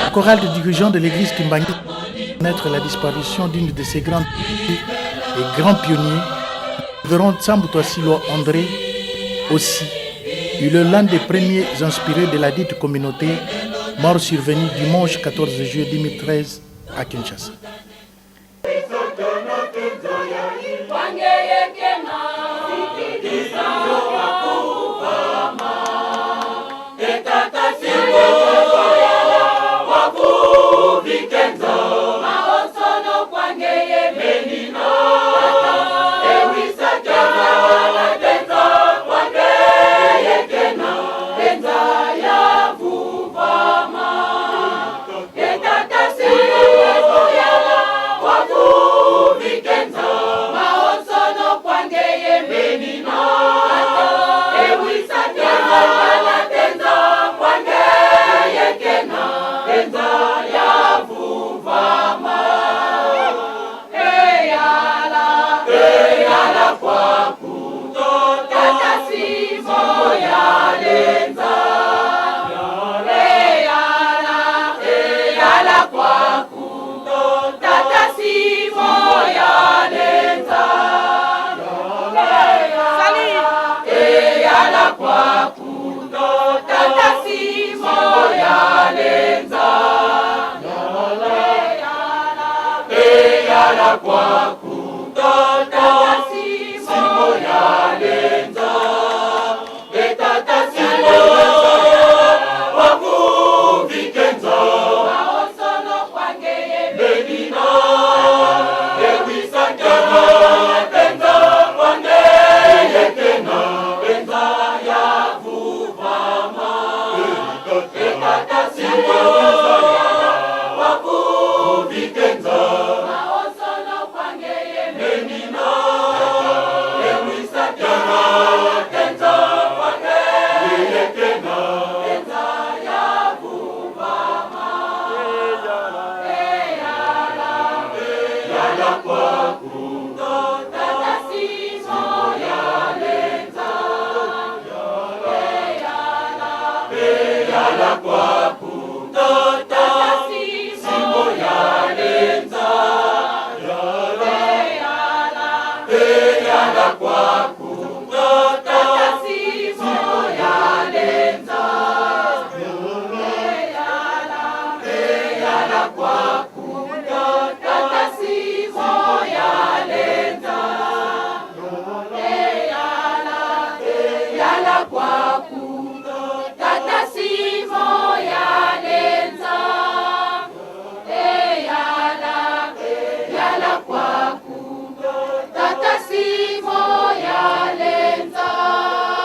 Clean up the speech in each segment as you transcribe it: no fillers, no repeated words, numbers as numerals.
La chorale des dirigeants de l'église Kimbangi connaître la disparition d'une de ses grandes et grands pionniers, le révérend Tsambutwasilo André aussi. Il est l'un des premiers inspirés de la dite communauté, mort survenu dimanche 14 juillet 2013 à Kinshasa.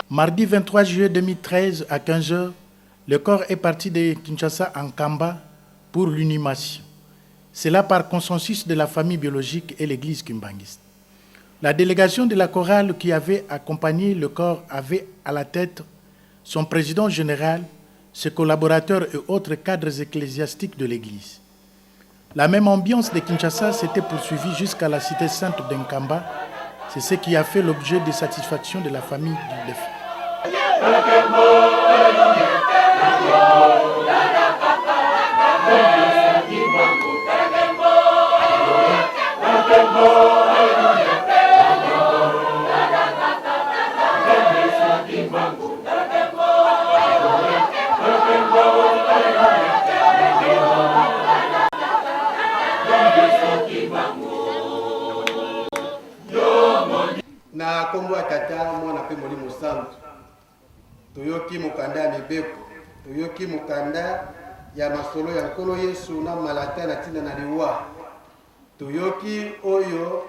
Mardi 23 juillet 2013 à 15h, le corps est parti de Kinshasa en Kamba pour l'inhumation. C'est là par consensus de la famille biologique et l'église kimbangiste. La délégation de la chorale qui avait accompagné le corps avait à la tête son président général, ses collaborateurs et autres cadres ecclésiastiques de l'église. La même ambiance de Kinshasa s'était poursuivie jusqu'à la cité sainte d'Nkamba. C'est ce qui a fait l'objet de satisfaction de la famille du défunt. Na kombo atata mwana pe molimo santo toyoki mokanda ya mibeko toyoki mokanda ya masolo ya nkolo Yesu na malata na tina na liwa toyoki oyo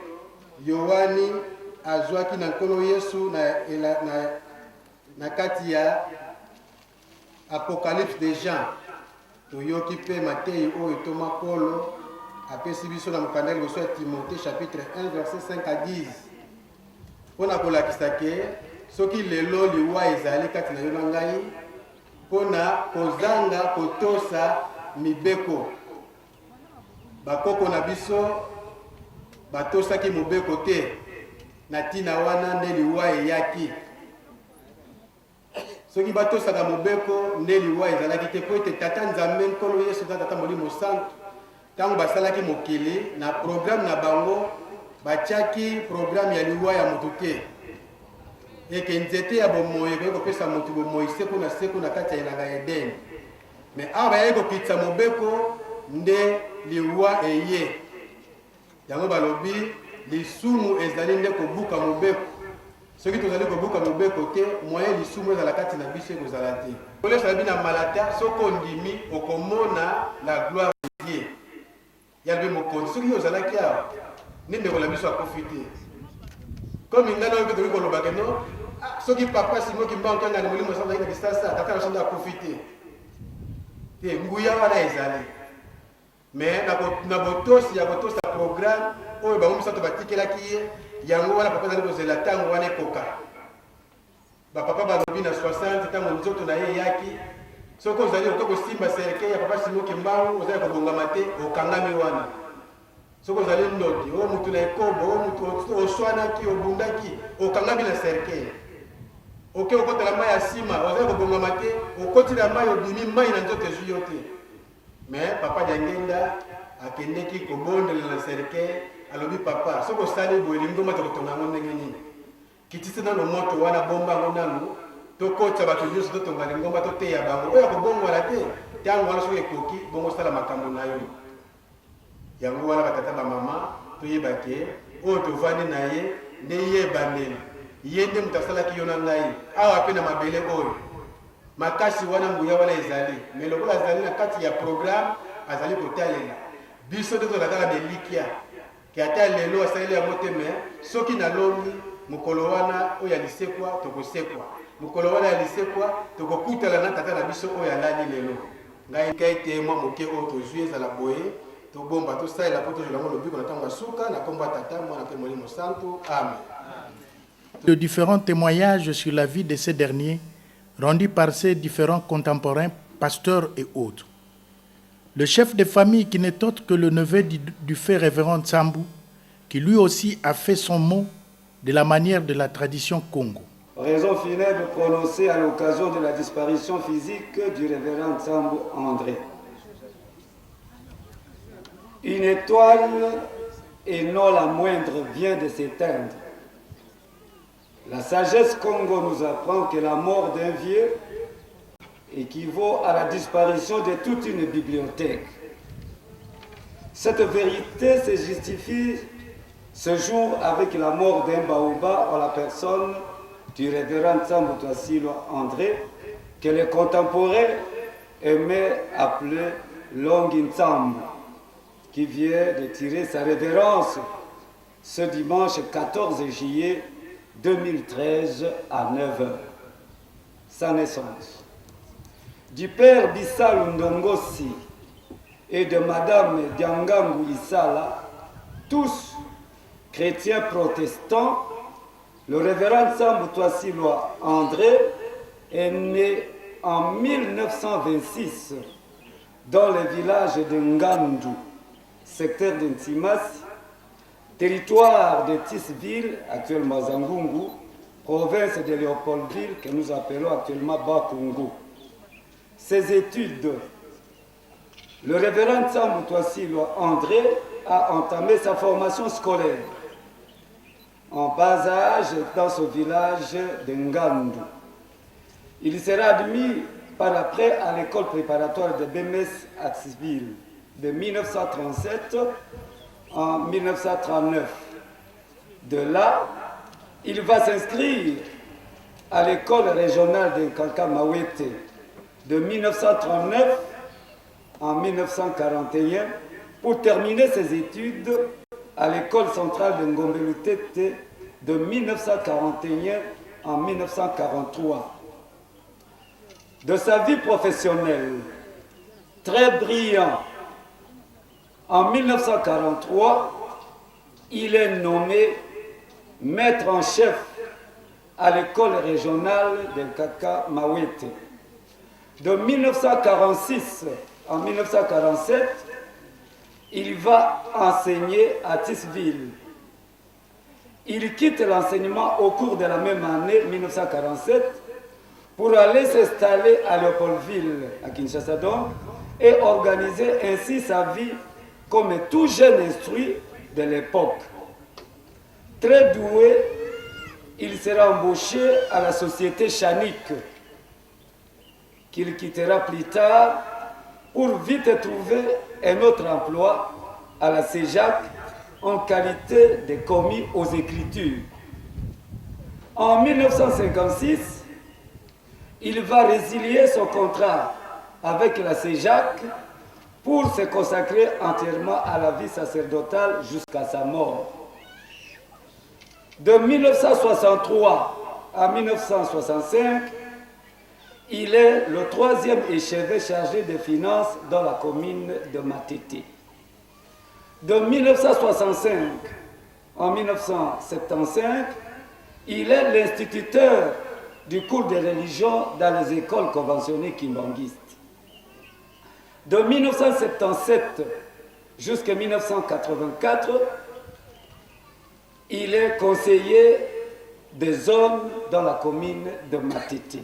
Yohani azwaki na nkolo Yesu na kati ya Apocalypse de Jean toyoki pe Mateyi oyo Toma Polo apesi biso na mokanda liboso ya Timothée chapitre 1 verset 5 à 10. Pona kolakisa ke soki lelo liwa ezali kati na yo na ngai pona kozanga kotosa mibeko bakoko na biso batosaki mobeko te na tina wana nde liwa eyaki. soki batosaka mobeko nde liwa ezalaki te po ete tata nzambe nkolo yesu tata molimo santo ntango basalaki mokili na programme na bango batiaki programme ya liwa ya motu te eke nzete ya bomoi ekoki kopesa motu bomoi seku na kati ya elanga ya edeni me awa bayaki kokitisa mobeko nde liwa eye yango balobi lisumu ezali nde kobuka mobeko soki tozali kobuka mobeko te moyen lisumu ezala kati na biso ekozala te kolesa bi na malata soko ondimi okomona la gloire de Dieu yalbi mokonzi soki ozalaki awa nde ndeko na biso akufi te komi ngai na oyo mpe toki kolobaka no soki papa simoki mbango kanga na molimo asandaki na kisasa tata na sonda akufi te nguya wana ezali mais na botosi ya kotosa programme oyo bango misato batikelaki ye yango wana papa azali kozela ntango wana ekoka bapapa balobi na 60 ntango nzoto na ye eyaki soki ozali okoki kosimba serke ya papa simoki mbango ozali kobongama te okangami wana soki ozali ndoti oyo mutu na ekobo oyo mutu oswanaki obundaki okangami na serke oke okotela mai ya nsima ozali kobongama te okoti na mai obimi mai na nzoto ezwi yo te mais papa diangenda akendeki kobondela na serke alobi papa soki osali boye elingi omata kotonga yango ndenge nini kitisi nano moto wana bomba yango nanu tokotisa bato nyonso totonga lingomba toteya bango oyo akobongwala te ntango wana soki ekoki bongo osala makambo na yo yango wana batata bamama toyebake oyo tovandi na ye nde ye ebandeli ye nde moto asalaki yo na ngai awa mpe na mabele oyo makasi wana nguya wana ezali me lokola azali na kati ya programme azali kotalela biso nde tozalaka na elikia ke ata lelo asaleli yango te me soki nalongi mokolo wana oyo ya lisekwa tokosekwa mokolo wana ya lisekwa tokokutala na tata na biso oyo alali lelo ngai kai te mwa moke oyo tozwi ezala boye tobomba tosalela mpo tozwela yango lobiko na ntango ya suka na kombo ya tata mwana mpe molimo santo amen. De différents témoignages sur la vie de ces derniers rendus par ses différents contemporains, pasteurs et autres. Le chef de famille, qui n'est autre que le neveu du fait révérend Tsambou, qui lui aussi a fait son mot de la manière de la tradition Congo. Raison funèbre prononcée à l'occasion de la disparition physique du révérend Tsambou André. Une étoile, et non la moindre, vient de s'éteindre. La sagesse Congo nous apprend que la mort d'un vieux équivaut à la disparition de toute une bibliothèque. Cette vérité se justifie ce jour avec la mort d'un baoba en la personne du révérend Tsambou Twasilo André, que les contemporains aimaient appeler Longi Tsambou, qui vient de tirer sa révérence ce dimanche 14 juillet 2013 à 9h. Sa naissance. Du père Bissal Ndongosi et de madame Diangangu Isala, tous chrétiens protestants, le révérend Tsambou Twasilo André est né en 1926 dans le village de Ngandu, secteur de Ntimasi, territoire de Tisville, actuellement Zangungu, province de Léopoldville, que nous appelons actuellement Bakungu. Ses études, le révérend Tsambou Twasilo André a entamé sa formation scolaire en bas âge dans ce village de Ngandu. Il sera admis par après à l'école préparatoire de Bemes à Tisville de 1937 en 1939. De là, il va s'inscrire à l'école régionale de Nkanka-Mawete de 1939 en 1941 pour terminer ses études à l'école centrale de Ngombelutete de 1941 en 1943. De sa vie professionnelle, très brillant, en 1943, il est nommé maître en chef à l'école régionale de Nkaka-Mawete. De 1946 en 1947, il va enseigner à Tisville. Il quitte l'enseignement au cours de la même année 1947 pour aller s'installer à Léopoldville, à Kinshasa donc, et organiser ainsi sa vie comme tout jeune instruit de l'époque. Très doué, il sera embauché à la société Chanique, qu'il quittera plus tard pour vite trouver un autre emploi à la CEJAC en qualité de commis aux Écritures. En 1956, il va résilier son contrat avec la CEJAC pour se consacrer entièrement à la vie sacerdotale jusqu'à sa mort. De 1963 à 1965, il est le troisième échevin chargé des finances dans la commune de Matete. De 1965 en 1975, il est l'instituteur du cours de religion dans les écoles conventionnées kimbanguistes. De 1977 jusqu'à 1984, il est conseiller des hommes dans la commune de Matete.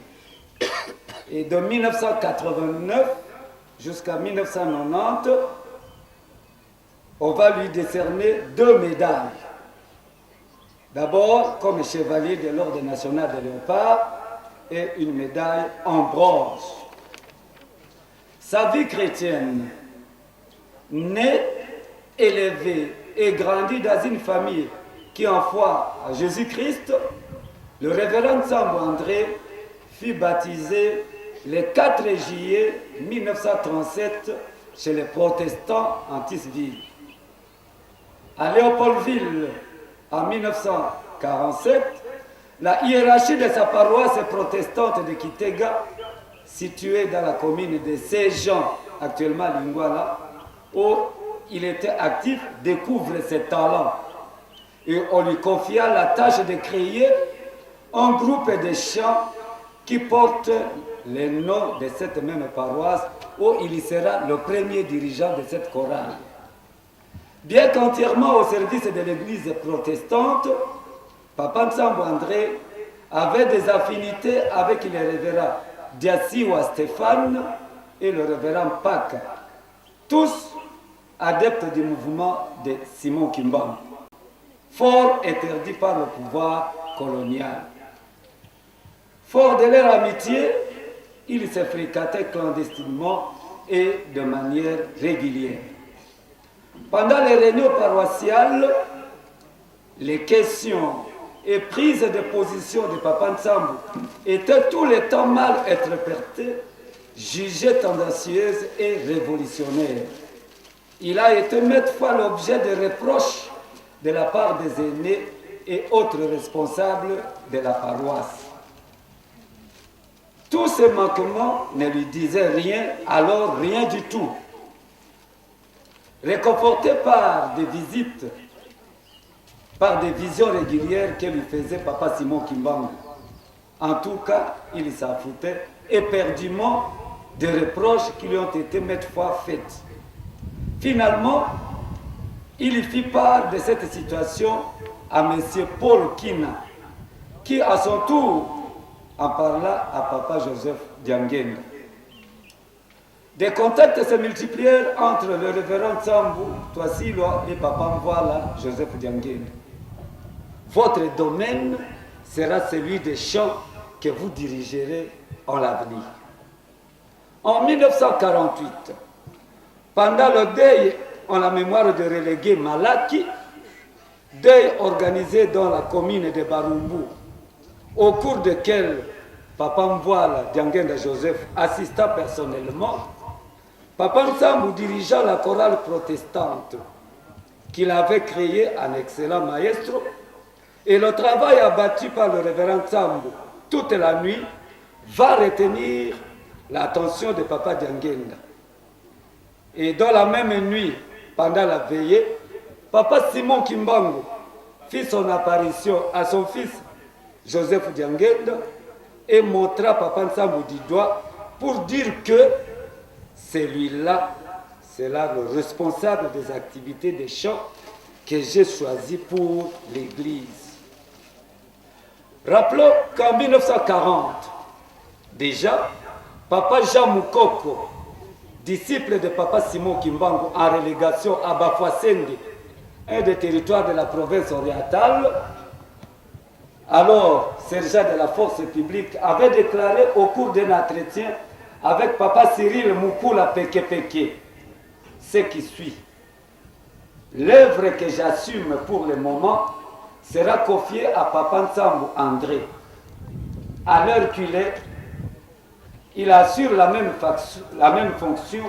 Et de 1989 jusqu'à 1990, on va lui décerner 2 médailles. D'abord, comme chevalier de l'Ordre national de Léopard et une médaille en bronze. Sa vie chrétienne, né, élevé et grandi dans une famille qui en foi à Jésus-Christ, le révérend Sambo André fut baptisé le 4 juillet 1937 chez les protestants en Tisville. À Léopoldville, en 1947, la hiérarchie de sa paroisse protestante de Kitega, située dans la commune de Saint-Jean, actuellement à Lingwala, où il était actif, découvre ses talents. Et on lui confia la tâche de créer un groupe de chants qui porte les noms de cette même paroisse, où il sera le premier dirigeant de cette chorale. Bien qu'entièrement au service de l'église protestante, Papa Nsambo André avait des affinités avec les révérends Diasiwa Stéphane et le révérend Paka, tous adeptes du mouvement de Simon Kimbangu, fort interdit par le pouvoir colonial. Fort de leur amitié, ils se fréquentaient clandestinement et de manière régulière. Pendant les réunions paroissiales, les questions et prises de position de Papa Nsambo étaient tout le temps mal interprétées, jugées tendancieuses et révolutionnaires. Il a été maintes fois l'objet de reproches de la part des aînés et autres responsables de la paroisse. Tous ces manquements ne lui disaient rien, alors rien du tout. Réconforté par des visites, par des visions régulières que lui faisait Papa Simon Kimbangu, en tout cas, il s'en foutait éperdument des reproches qui lui ont été maintes fois faites. Finalement, il fit part de cette situation à M. Paul Kina, qui à son tour en parla à Papa Joseph Dianguenda. Des contacts se multiplièrent entre le révérend Nsambo Twasilo et Papa Mvoala Joseph Dianguenda. Votre domaine sera celui des chants que vous dirigerez en l'avenir. En 1948, pendant le deuil en la mémoire de relégué Malaki, deuil organisé dans la commune de Barumbu, au cours duquel Papa Mvoala Dianguenda Joseph assista personnellement, Papa Nsambo dirigeant la chorale protestante qu'il avait créée en excellent maestro, et le travail abattu par le révérend Nsambo toute la nuit va retenir l'attention de Papa Dianguenda. Et dans la même nuit, pendant la veillée, Papa Simon Kimbangu fit son apparition à son fils Joseph Dianguenda et montra Papa Nsambo du doigt pour dire que celui-là sera le responsable des activités des chants que j'ai choisi pour l'Église. Rappelons qu'en 1940, Déjà, Papa Jean Moukoko, disciple de Papa Simon Kimbangu en relégation à Bafouassende, un des territoires de la province orientale, alors sergent de la force publique, avait déclaré au cours d'un entretien avec Papa Cyril Moukoula Peke, ce qui suit. L'œuvre que j'assume pour le moment sera confiée à Papa Nsambu André. À l'heure qu'il est, il assure la même fonction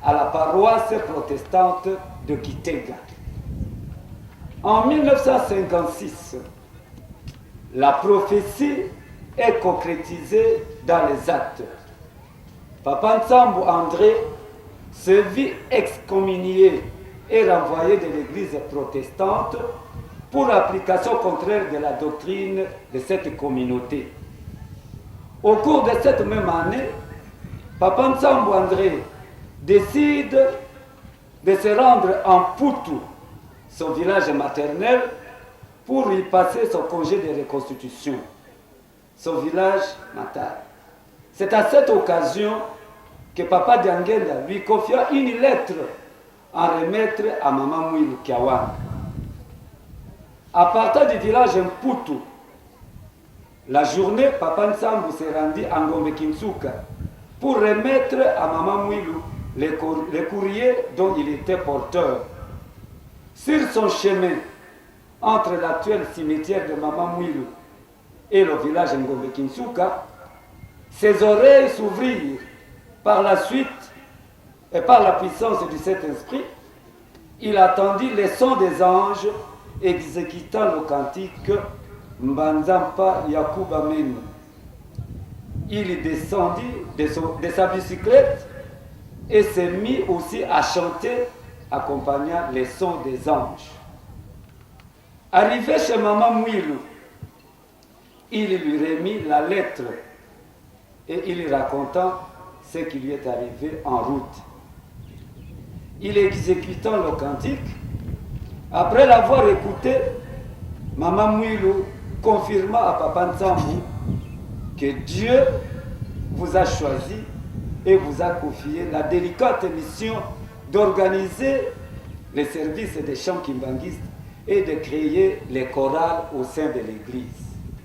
à la paroisse protestante de Kitega. En 1956, la prophétie est concrétisée dans les actes. Papa Nsambu André se vit excommunié et renvoyé de l'église protestante pour l'application contraire de la doctrine de cette communauté. Au cours de cette même année, Papa Nsambu André décide de se rendre en Poutou, son village maternel, pour y passer son congé de reconstitution, son village natal. C'est à cette occasion que Papa Diangenda lui confia une lettre à remettre à Maman Mouilou Kiawan. À partir du village Mputu, la journée, Papa Nsambu s'est rendu à Ngombe Kinsuka pour remettre à Maman Mouilou les courriers dont il était porteur. Sur son chemin, entre l'actuel cimetière de Maman Mouilou et le village Ngombe Kinsuka, ses oreilles s'ouvrirent. Par la suite, et par la puissance du Saint-Esprit, il attendit les sons des anges exécutant le cantique Mbanzampa Yakuba Menu. Il descendit de sa bicyclette et s'est mis aussi à chanter, accompagnant les sons des anges. Arrivé chez Maman Mouilou, il lui remit la lettre et il lui raconta ce qui lui est arrivé en route. Il exécutant le cantique, après l'avoir écouté, Maman Mouilou confirma à Papa Nsambu que Dieu vous a choisi et vous a confié la délicate mission d'organiser les services des chants kimbanguistes et de créer les chorales au sein de l'Église.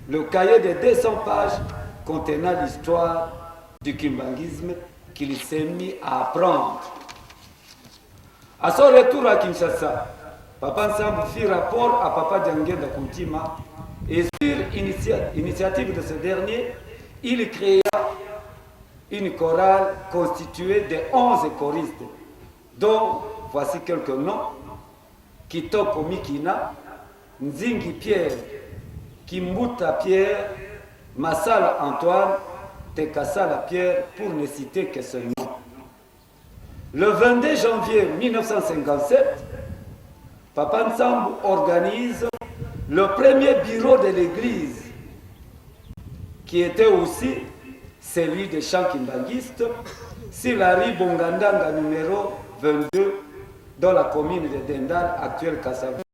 Le cahier de 200 pages contenant l'histoire du kimbanguisme qu'il s'est mis à apprendre. À son retour à Kinshasa, Papa Nsambu fit rapport à Papa Diangenda Kuntima et sur initiative de ce dernier, il créa une chorale constituée de 11 choristes, dont voici quelques noms: Kitoko Mikina, Nzingi Pierre, Kimbuta Pierre, Massala Antoine, Tekasala Pierre, pour ne citer que ce nom. Le 22 janvier 1957, Papa Nsambu organise le premier bureau de l'église, qui était aussi celui des chants kimbanguistes, sur la rue Bongandanga numéro 22, dans la commune de Dendal, actuelle Kassavu.